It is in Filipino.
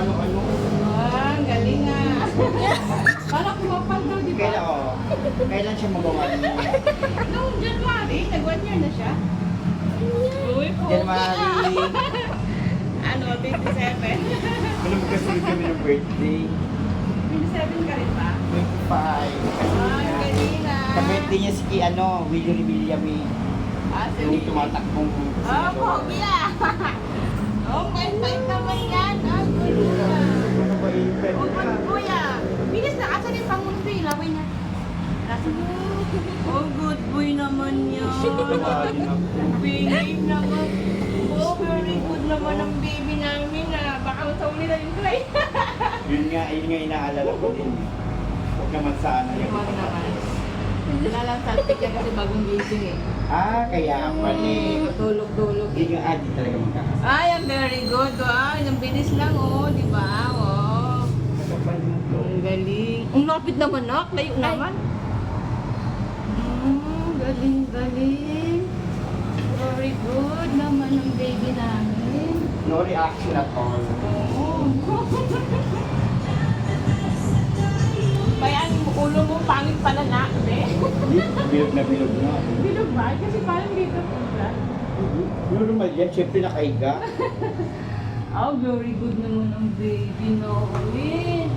ano. Ah, galing ah. Parang kumapal daw, di ba? Kailan siya magawa? Noong January, nag-1 year na siya. Uy, po. January. Ano, 27. Ano magkasunod kami ng birthday? 27 ka rin ba? 25. Ah, galing ah. Ka-birthday niya si Willie Villame. Ah, Yung tumatakbong Oh, senador. pogi ah. Oh, may naman yan. Ah, good ah. Ano ba yung Oh, good boy ah. Bilis na, asan yung pangulo yung laway niya? Nasa mo? Oh, good boy naman yan. Babe naman. Oh, very good naman ang baby namin ah. Baka masauli na yung play. Yun nga inaalala ko din. Huwag naman sana yun. Huwag naman. Wala lang salpik yan kasi bagong gising eh. Kaya pala eh. Tulog-tulog Hindi eh. nga di talaga magkakasama. Ay, ang very good. Ay, ang bilis lang oh, di ba? Oh. Ang galing. Ang lapit naman nak, layo naman. Galing, galing. Very good naman ang baby namin. No reaction at all. Oo. Bayan, ulo mo, pangit pala na. Bilog na bilog na. Bilog ba? Kasi parang dito punta. Normal yan, syempre nakahiga. Oh, very good naman ang baby, Noel.